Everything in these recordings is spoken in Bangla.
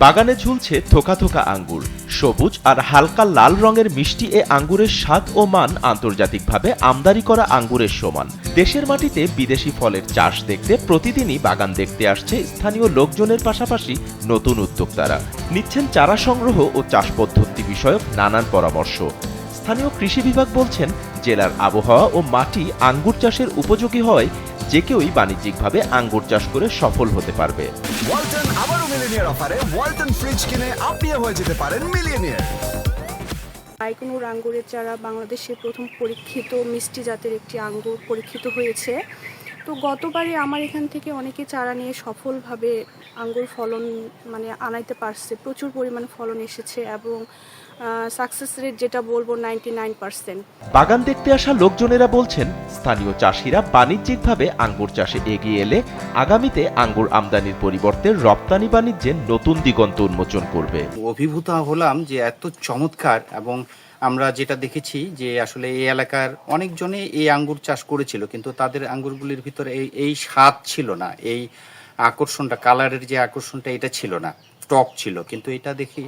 বাগানে ঝুলছে থোকা থোকা আঙ্গুর। সবুজ আর হালকা লাল রঙের মিষ্টি এ আঙ্গুরের স্বাদ ও মান আন্তর্জাতিকভাবে আমদানি করা আঙ্গুরের সমান। দেশের মাটিতে বিদেশি ফলের চাষ দেখতে প্রতিদিনই বাগান দেখতে আসছে স্থানীয় লোকজনের পাশাপাশি নতুন উদ্যোক্তারা। নিচ্ছেন চারা সংগ্রহ ও চাষ পদ্ধতি বিষয়ক নানান পরামর্শ। স্থানীয় কৃষি বিভাগ বলছেন, জেলার আবহাওয়া ও মাটি আঙ্গুর চাষের উপযোগী হয় যে কেউই বাণিজ্যিকভাবে আঙ্গুর চাষ করে সফল হতে পারবে। ওয়ালটন আবারও মিলিয়নিয়ার অফারে ওয়ালটন ফ্রিজ কিনে আপনিও হয়ে যেতে পারেন মিলিয়নিয়ার। বাইকনুর আঙ্গুরের চারা বাংলাদেশের প্রথম পরীক্ষিত মিষ্টি জাতের একটি আঙ্গুর পরীক্ষিত হয়েছে। তো গতবারে আমার এখান থেকে অনেকে চারা নিয়ে সফলভাবে আঙ্গুর ফলন আনাইতে পারছে, প্রচুর পরিমাণে ফলন এসেছে এবং সাকসেস রেট যেটা বলবো 99%। বাগান দেখতে আসা লোকজনেরা বলছেন, স্থানীয় চাষিরা বাণিজ্যিকভাবে আঙ্গুর চাষে এগিয়ে এলে আগামীতে আঙ্গুর আমদানির পরিবর্তে রপ্তানি বাণিজ্যে নতুন দিগন্ত উন্মোচন করবে। অভিভূত হলাম যে এত চমৎকার, এবং আমরা যেটা দেখেছি যে আসলে এই এলাকার অনেকজনে এই আঙ্গুর চাষ করেছিল, কিন্তু তাদের আঙ্গুরগুলির ভিতরে এই স্বাদ ছিল না, এই আকর্ষণটা, কালারের যে আকর্ষণটা এটা ছিল না, টক ছিল। কিন্তু এটা দেখি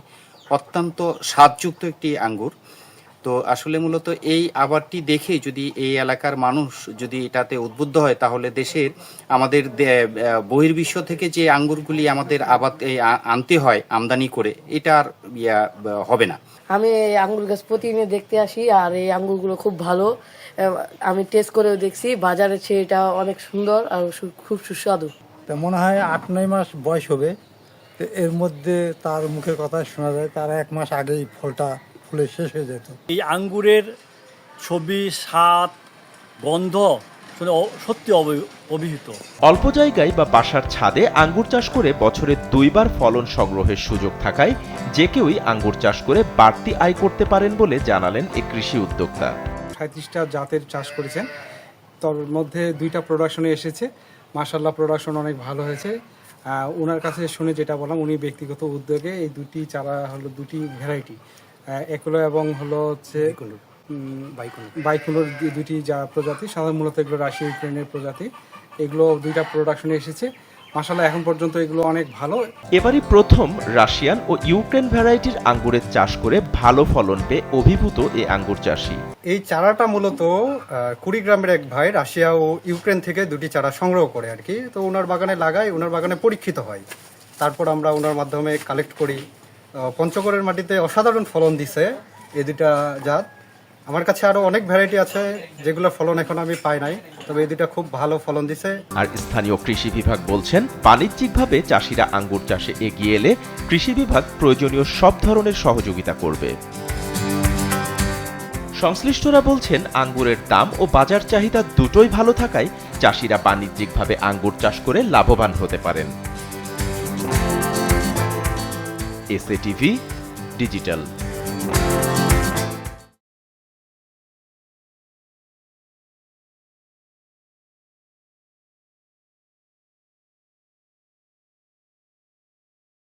অত্যন্ত স্বাদযুক্ত একটি আঙ্গুর। তো আসলে মূলত এই আবারটি দেখে যদি এই এলাকার মানুষ যদি এটাতে উদ্বুদ্ধ হয়, তাহলে দেশের আমাদের বহির্বিশ্ব থেকে যে আঙ্গুরগুলি আমাদের আনতে হয় আমদানি করে, এটা আর হবে না। আমি এই আঙ্গুর গাছ প্রতিদিন দেখতে আসি, আর এই আঙ্গুরগুলো খুব ভালো। আমি টেস্ট করেও দেখছি, বাজারের চেয়ে এটা অনেক সুন্দর আর খুব সুস্বাদু। তা মনে হয় 8-9 মাস বয়স হবে। তো এর মধ্যে তার মুখের কথা শোনা যায় তার 1 মাস আগেই ফলটা ফুলে শেষ হয়ে যেত। এই আঙ্গুরের ছবি, স্বাদ, গন্ধ সত্যি অভিহিত। অল্প জায়গায় বা বাসার ছাদে আঙ্গুর চাষ করে বছরে 2 বার ফলন সংগ্রহের সুযোগ থাকায় যে কেউই আঙ্গুর চাষ করে বাড়তি আয় করতে পারেন বলে জানালেন এই কৃষি উদ্যোক্তা। 37টা জাতের চাষ করেছেন, তার মধ্যে 2টা প্রোডাকশনে এসেছে। মাশাআল্লাহ, প্রোডাকশন অনেক ভালো হয়েছে। ওনার কাছে শুনে যেটা বললাম, উনি ব্যক্তিগত উদ্যোগে এই 2টি চারা হলো 2টি ভ্যারাইটি, একলো এবং হলো হচ্ছে বাইকুলোর 2টি যা প্রজাতি, সাধারণত মূলত এগুলো রাশিয়া ইউক্রেনের প্রজাতি। এগুলো 2টা প্রোডাকশনে এসেছে। মাশাআল্লাহ, এখন পর্যন্ত এগুলো অনেক ভালো। এবারই প্রথম রাশিয়ান ও ইউক্রেন ভ্যারাইটির আঙ্গুরের চাষ করে ভালো ফলন পেয়ে অভিভূত এই আঙ্গুর চাষী। এই চারাটা মূলত কুড়িগ্রামের এক ভাই রাশিয়া ও ইউক্রেন থেকে 2টি চারা সংগ্রহ করে আর কি। তো ওনার বাগানে লাগাই, ওনার বাগানে পরীক্ষিত হয়, তারপর আমরা ওনার মাধ্যমে কালেক্ট করি। পঞ্চগড়ের মাটিতে অসাধারণ ফলন দিছে এই 2টা জাত। আমার কাছে আরো অনেক ভ্যারাইটি আছে যেগুলো ফলন এখন আমি পাই নাই, তবে এই 2টা খুব ভালো ফলন দিছে। আর স্থানীয় কৃষি বিভাগ বলছেন, বাণিজ্যিকভাবে চাষিরা আঙ্গুর চাষে এগিয়ে এলে কৃষি বিভাগ প্রয়োজনীয় সব ধরনের সহযোগিতা করবে। সংশ্লিষ্টরা বলছেন, আঙ্গুরের দাম ও বাজার চাহিদা দুটোই ভালো থাকায় চাষিরা বাণিজ্যিকভাবে আঙ্গুর চাষ করে লাভবান হতে পারেন। SATV digital.